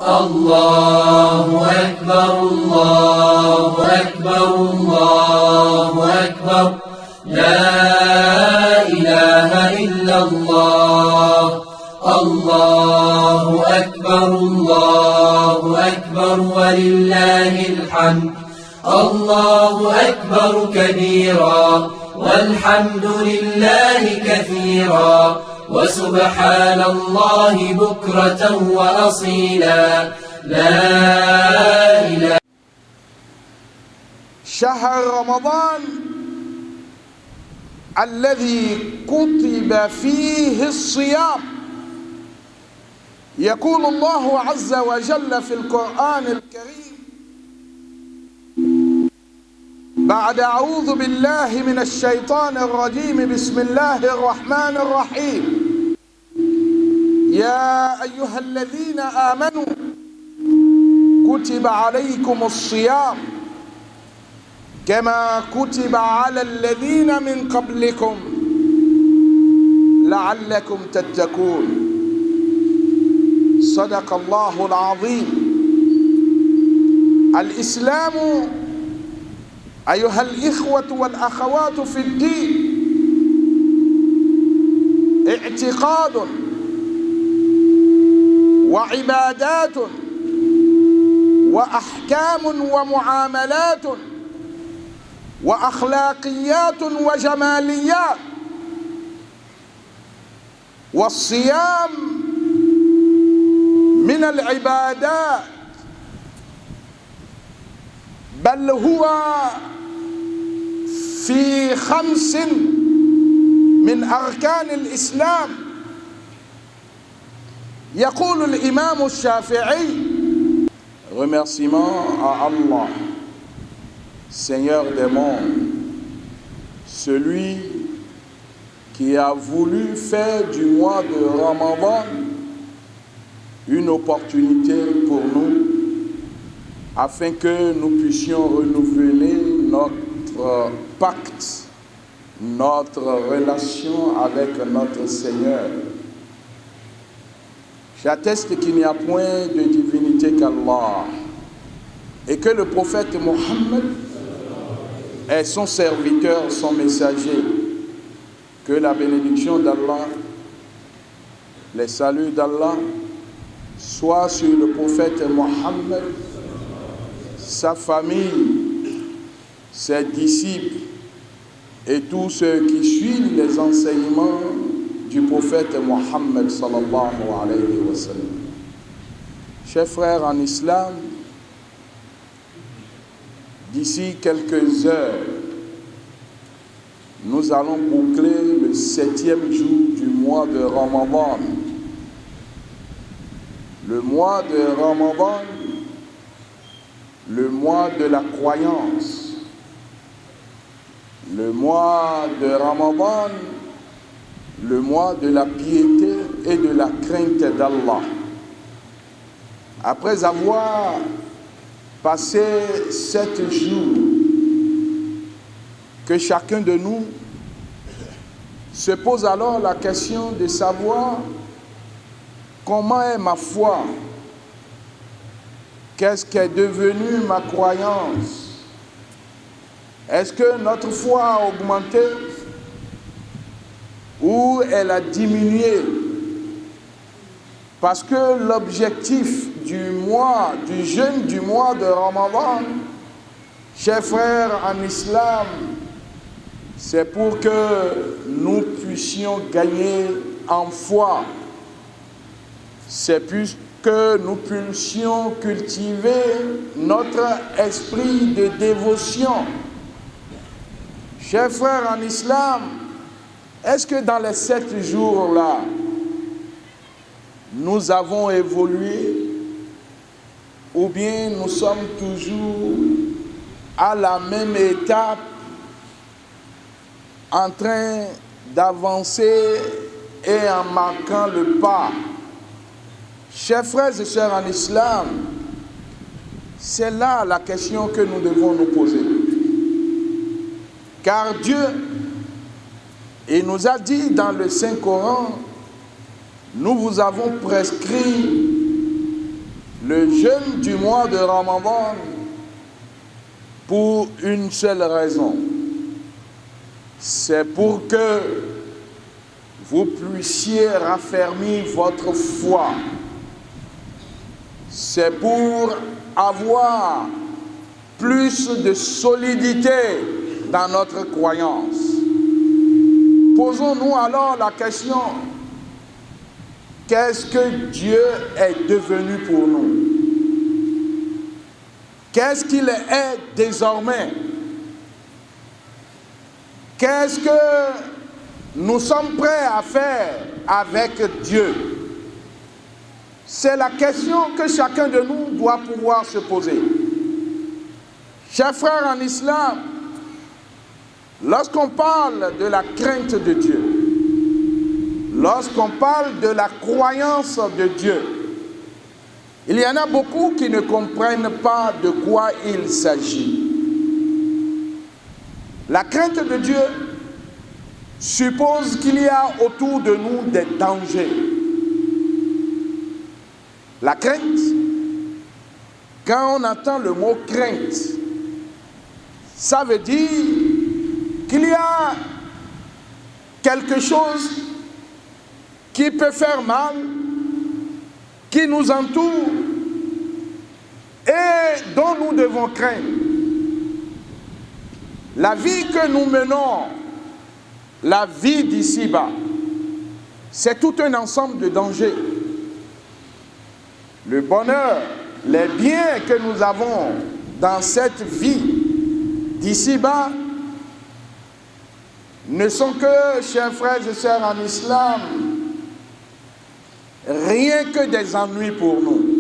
الله أكبر الله أكبر الله أكبر لا إله إلا الله الله أكبر ولله الحمد الله أكبر كبيرا والحمد لله كثيرا وسبحان الله بكرة وأصيلا لا إله. شهر رمضان الذي كتب فيه الصيام. يقول الله عز وجل في القرآن الكريم بعد أعوذ بالله من الشيطان الرجيم بسم الله الرحمن الرحيم يا أيها الذين آمنوا كتب عليكم الصيام كما كتب على الذين من قبلكم لعلكم تتقون. صدق الله العظيم. الإسلام أيها الإخوة والأخوات في الدين اعتقاد وعبادات وأحكام ومعاملات وأخلاقيات وجماليات. والصيام من العبادات بل هو في 5 من أركان الإسلام. يقول الإمام الشافعي: Remerciement à Allah, Seigneur des mondes, celui qui a voulu faire du mois de Ramadan une opportunité pour nous afin que nous puissions renouveler notre pacte, notre relation avec notre Seigneur. J'atteste qu'il n'y a point de divinité qu'Allah et que le prophète Mohammed est son serviteur, son messager. Que la bénédiction d'Allah, les saluts d'Allah soient sur le prophète Mohammed, sa famille, ses disciples et tous ceux qui suivent les enseignements du prophète Mohammed sallallahu alayhi wa sallam. Chers frères en islam, d'ici quelques heures, nous allons boucler le 7e jour du mois de Ramadan. Le mois de Ramadan, le mois de la croyance, le mois de Ramadan, le mois de la piété et de la crainte d'Allah. Après avoir passé 7 jours, que chacun de nous se pose alors la question de savoir comment est ma foi, qu'est-ce qu'est devenu ma croyance, est-ce que notre foi a augmenté ou elle a diminué? Parce que l'objectif du jeûne du mois de Ramadan, chers frères en islam, c'est pour que nous puissions gagner en foi. C'est pour que nous puissions cultiver notre esprit de dévotion. Chers frères en islam, est-ce que dans les 7 jours-là, nous avons évolué ou bien nous sommes toujours à la même étape en train d'avancer et en marquant le pas? Chers frères et sœurs en islam, c'est là la question que nous devons nous poser. Car Dieu, il nous a dit dans le Saint-Coran, nous vous avons prescrit le jeûne du mois de Ramadan pour une seule raison. C'est pour que vous puissiez raffermir votre foi. C'est pour avoir plus de solidité dans notre croyance. Posons-nous alors la question, qu'est-ce que Dieu est devenu pour nous? Qu'est-ce qu'il est désormais? Qu'est-ce que nous sommes prêts à faire avec Dieu? C'est la question que chacun de nous doit pouvoir se poser. Chers frères en islam, lorsqu'on parle de la crainte de Dieu, lorsqu'on parle de la croyance de Dieu, il y en a beaucoup qui ne comprennent pas de quoi il s'agit. La crainte de Dieu suppose qu'il y a autour de nous des dangers. La crainte, quand on entend le mot crainte, ça veut dire qu'il y a quelque chose qui peut faire mal, qui nous entoure et dont nous devons craindre. La vie que nous menons, la vie d'ici-bas, c'est tout un ensemble de dangers. Le bonheur, les biens que nous avons dans cette vie d'ici-bas ne sont que, chers frères et sœurs en islam, rien que des ennuis pour nous.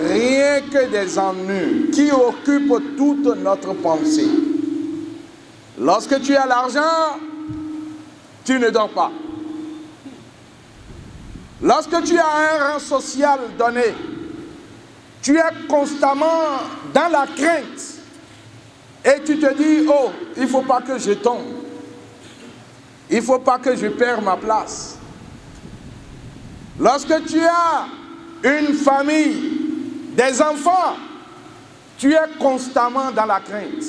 Rien que des ennuis qui occupent toute notre pensée. Lorsque tu as l'argent, tu ne dors pas. Lorsque tu as un rang social donné, tu es constamment dans la crainte. Et tu te dis, oh, il ne faut pas que je tombe. Il ne faut pas que je perde ma place. Lorsque tu as une famille, des enfants, tu es constamment dans la crainte.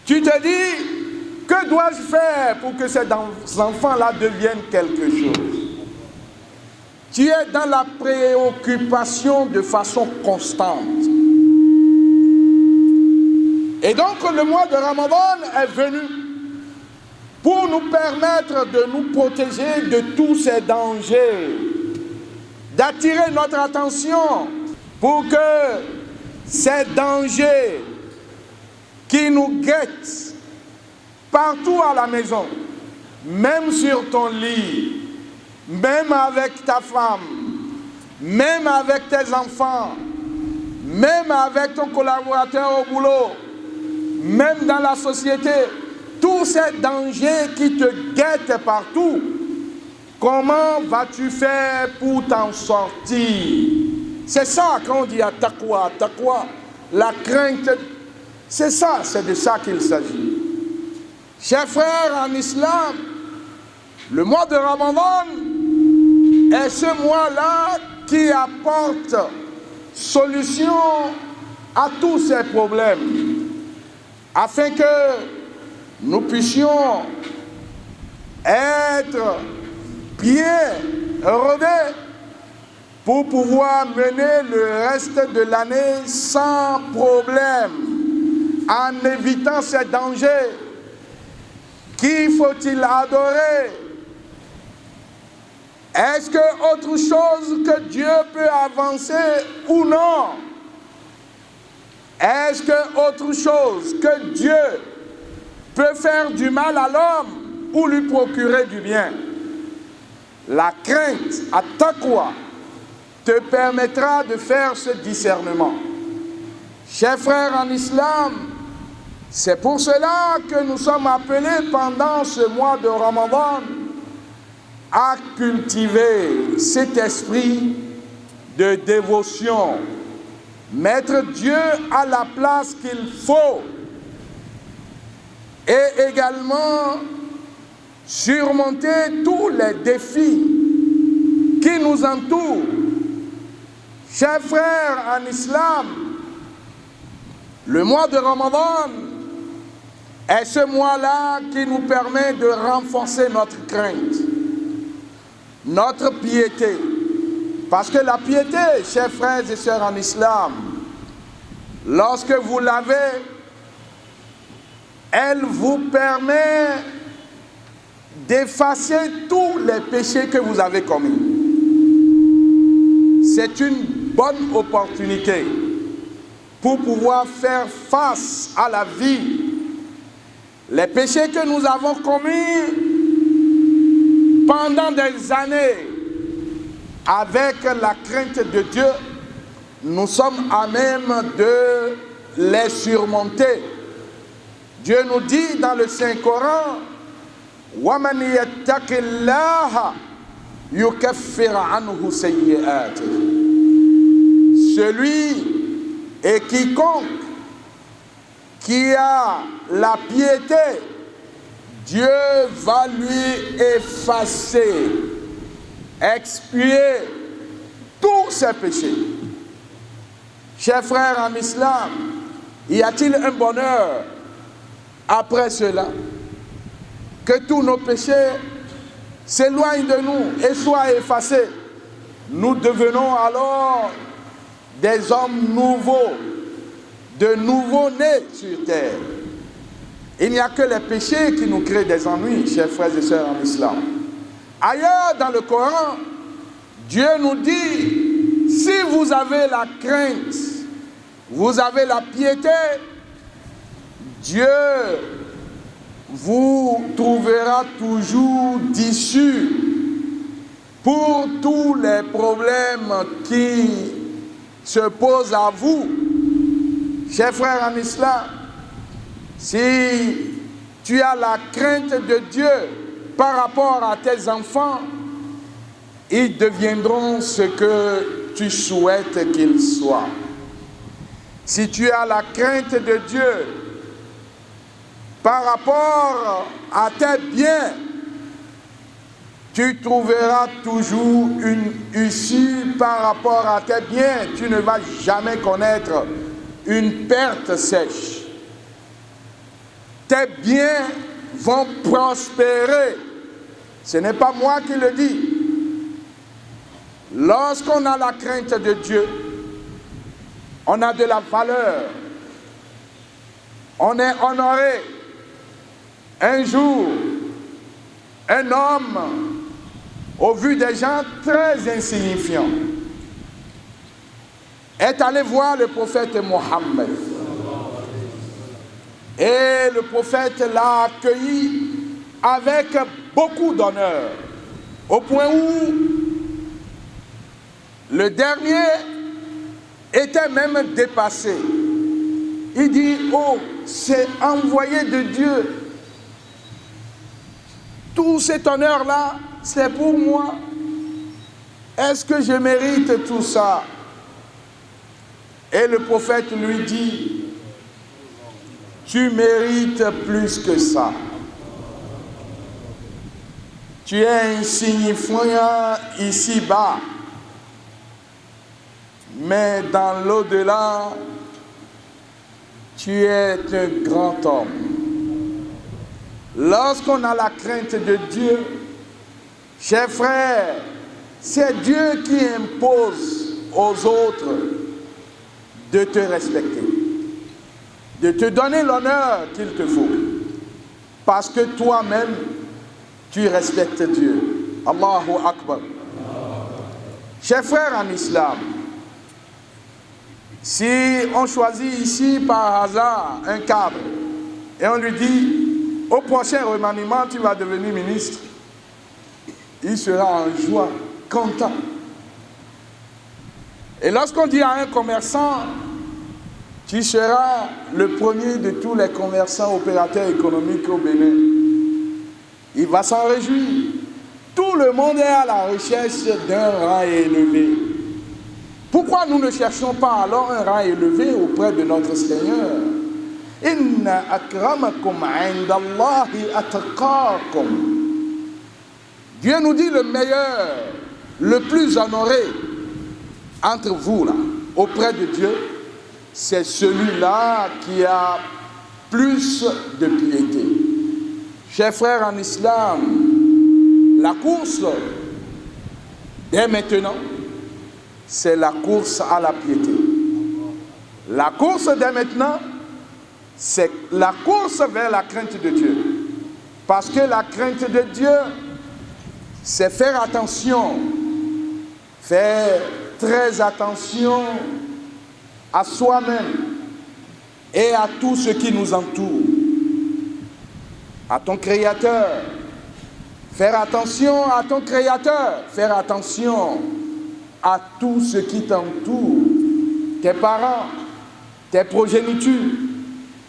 Tu te dis, que dois-je faire pour que ces enfants-là deviennent quelque chose? Tu es dans la préoccupation de façon constante. Et donc le mois de Ramadan est venu pour nous permettre de nous protéger de tous ces dangers, d'attirer notre attention pour que ces dangers qui nous guettent partout à la maison, même sur ton lit, même avec ta femme, même avec tes enfants, même avec ton collaborateur au boulot, même dans la société, tous ces dangers qui te guettent partout, comment vas-tu faire pour t'en sortir? C'est ça qu'on dit à taqwa, la crainte, c'est ça, c'est de ça qu'il s'agit. Chers frères en islam, le mois de Ramadan est ce mois-là qui apporte solution à tous ces problèmes, afin que nous puissions être bien rodés pour pouvoir mener le reste de l'année sans problème, en évitant ces dangers. Qui faut-il adorer? Est-ce que autre chose que Dieu peut avancer ou non? Est-ce que autre chose que Dieu peut faire du mal à l'homme ou lui procurer du bien? La crainte, at-taqwa, te permettra de faire ce discernement. Chers frères en islam, c'est pour cela que nous sommes appelés pendant ce mois de Ramadan à cultiver cet esprit de dévotion, mettre Dieu à la place qu'il faut et également surmonter tous les défis qui nous nous entoure. Chers frères en islam, le mois de Ramadan est ce mois-là qui nous permet de renforcer notre crainte, notre piété. Parce que la piété, chers frères et sœurs en islam, lorsque vous l'avez, elle vous permet d'effacer tous les péchés que vous avez commis. C'est une bonne opportunité pour pouvoir faire face à la vie. Les péchés que nous avons commis pendant des années, avec la crainte de Dieu, nous sommes à même de les surmonter. Dieu nous dit dans le Saint-Coran, وَمَنْ يَتَّقِ اللَّهَ يُكَفِّرْ عَنْهُ سَيِّئَاتِهِ. Celui et quiconque qui a la piété, Dieu va lui effacer, expier tous ses péchés. Chers frères en islam, y a-t-il un bonheur après cela? Que tous nos péchés s'éloignent de nous et soient effacés. Nous devenons alors des hommes nouveaux, de nouveaux-nés sur terre. Il n'y a que les péchés qui nous créent des ennuis, chers frères et sœurs en islam. Ailleurs dans le Coran, Dieu nous dit, si vous avez la crainte, vous avez la piété, Dieu vous trouvera toujours d'issue pour tous les problèmes qui se posent à vous. Chers frères en islam, si tu as la crainte de Dieu par rapport à tes enfants, ils deviendront ce que tu souhaites qu'ils soient. Si tu as la crainte de Dieu par rapport à tes biens, tu trouveras toujours une issue par rapport à tes biens. Tu ne vas jamais connaître une perte sèche. Tes biens vont prospérer. Ce n'est pas moi qui le dis. Lorsqu'on a la crainte de Dieu, on a de la valeur. On est honoré. Un jour, un homme, au vu des gens très insignifiants, est allé voir le prophète Mohammed. Et le prophète l'a accueilli avec beaucoup d'honneur, au point où le dernier était même dépassé. Il dit, oh, c'est envoyé de Dieu. Tout cet honneur-là, c'est pour moi. Est-ce que je mérite tout ça? Et le prophète lui dit, tu mérites plus que ça. Tu es insignifiant ici-bas, mais dans l'au-delà, tu es un grand homme. Lorsqu'on a la crainte de Dieu, chers frères, c'est Dieu qui impose aux autres de te respecter, de te donner l'honneur qu'il te faut, parce que toi-même, tu respectes Dieu. Allahu Akbar. Chers frères en islam, si on choisit ici par hasard un cadre et on lui dit, au prochain remaniement, tu vas devenir ministre, il sera en joie, content. Et lorsqu'on dit à un commerçant, tu seras le premier de tous les commerçants opérateurs économiques au Bénin, il va s'en réjouir. Tout le monde est à la recherche d'un rang élevé. Pourquoi nous ne cherchons pas alors un rang élevé auprès de notre Seigneur? Inna akramakum indallahi atqakum. Dieu nous dit le meilleur le plus honoré entre vous, là, auprès de Dieu, c'est celui-là qui a plus de piété. Chers frères en islam, la course, dès maintenant, c'est la course à la piété. La course dès maintenant, c'est la course vers la crainte de Dieu. Parce que la crainte de Dieu, c'est faire attention, faire très attention à soi-même et à tout ce qui nous entoure, à ton Créateur. Faire attention à ton Créateur, faire attention à tout ce qui t'entoure, tes parents, tes progénitures,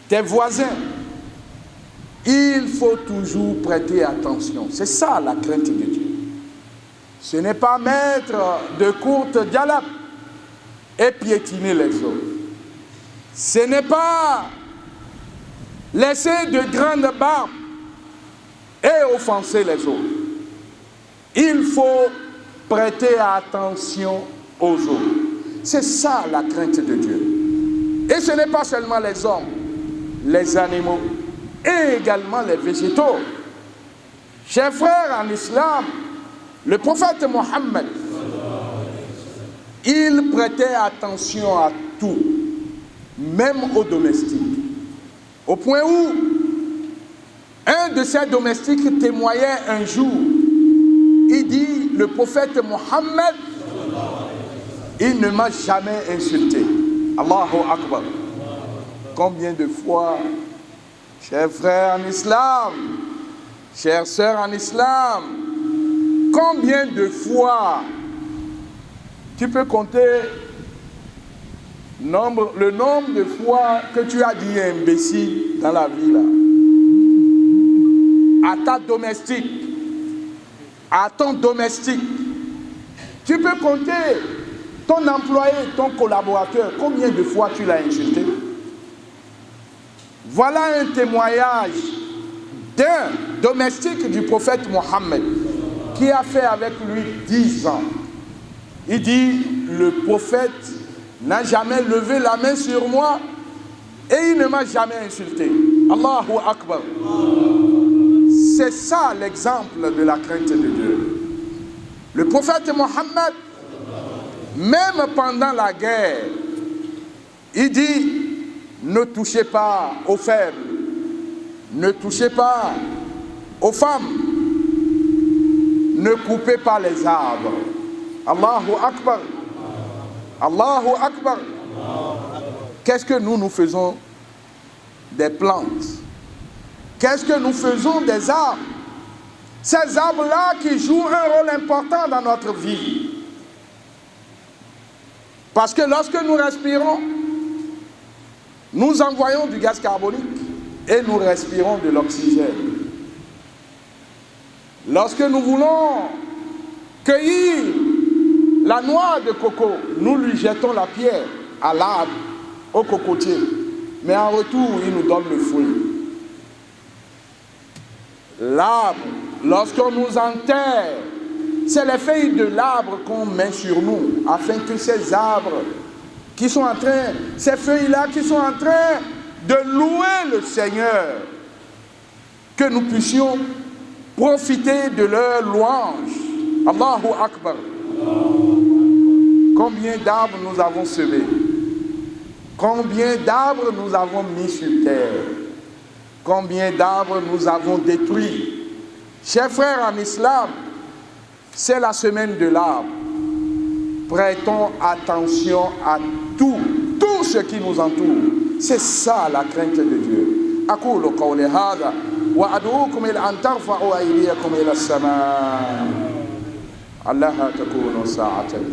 tes voisins. Il faut toujours prêter attention. C'est ça la crainte de Dieu. Ce n'est pas mettre de courtes dialabes et piétiner les autres. Ce n'est pas laisser de grandes barbes et offenser les autres. Il faut prêter attention aux autres. C'est ça la crainte de Dieu. Et ce n'est pas seulement les hommes, les animaux et également les végétaux. Chers frères en islam, le prophète Mohammed, il prêtait attention à tout, même aux domestiques. Au point où un de ses domestiques témoignait un jour. Il dit, le prophète Mohammed, il ne m'a jamais insulté. Allahu Akbar. Combien de fois, chers frères en islam, chères sœurs en islam, combien de fois tu peux compter le nombre de fois que tu as dit imbécile dans la vie là, à ta domestique, à ton domestique. Tu peux compter ton employé, ton collaborateur, combien de fois tu l'as insulté. Voilà un témoignage d'un domestique du prophète Mohammed qui a fait avec lui 10 ans. Il dit, le prophète n'a jamais levé la main sur moi et il ne m'a jamais insulté. Allahu Akbar. C'est ça l'exemple de la crainte de Dieu. Le prophète Mohammed, même pendant la guerre, il dit, ne touchez pas aux faibles, ne touchez pas aux femmes, ne coupez pas les arbres. Allahu Akbar. Allahu Akbar. Qu'est-ce que nous faisons des plantes? Qu'est-ce que nous faisons des arbres? Ces arbres-là qui jouent un rôle important dans notre vie. Parce que lorsque nous respirons, nous envoyons du gaz carbonique et nous respirons de l'oxygène. Lorsque nous voulons cueillir la noix de coco, nous lui jetons la pierre à l'arbre, au cocotier. Mais en retour, il nous donne le fruit. L'arbre, lorsqu'on nous enterre, c'est les feuilles de l'arbre qu'on met sur nous, afin que ces arbres qui sont en train, ces feuilles-là qui sont en train de louer le Seigneur, que nous puissions profiter de leur louange. Allahu Akbar. Combien d'arbres nous avons semés? Combien d'arbres nous avons mis sur terre? Combien d'arbres nous avons détruits? Chers frères en islam, c'est la semaine de l'arbre. Prêtons attention à tout ce qui nous entoure. C'est ça la crainte de Dieu. Aqulu qawli hadha wa ad'ukum ila an tarfa'u aydiyakum ila as-samaa. Allah takunu sa'atan.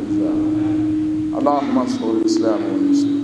Allahumma ansur al-islam wal muslimin.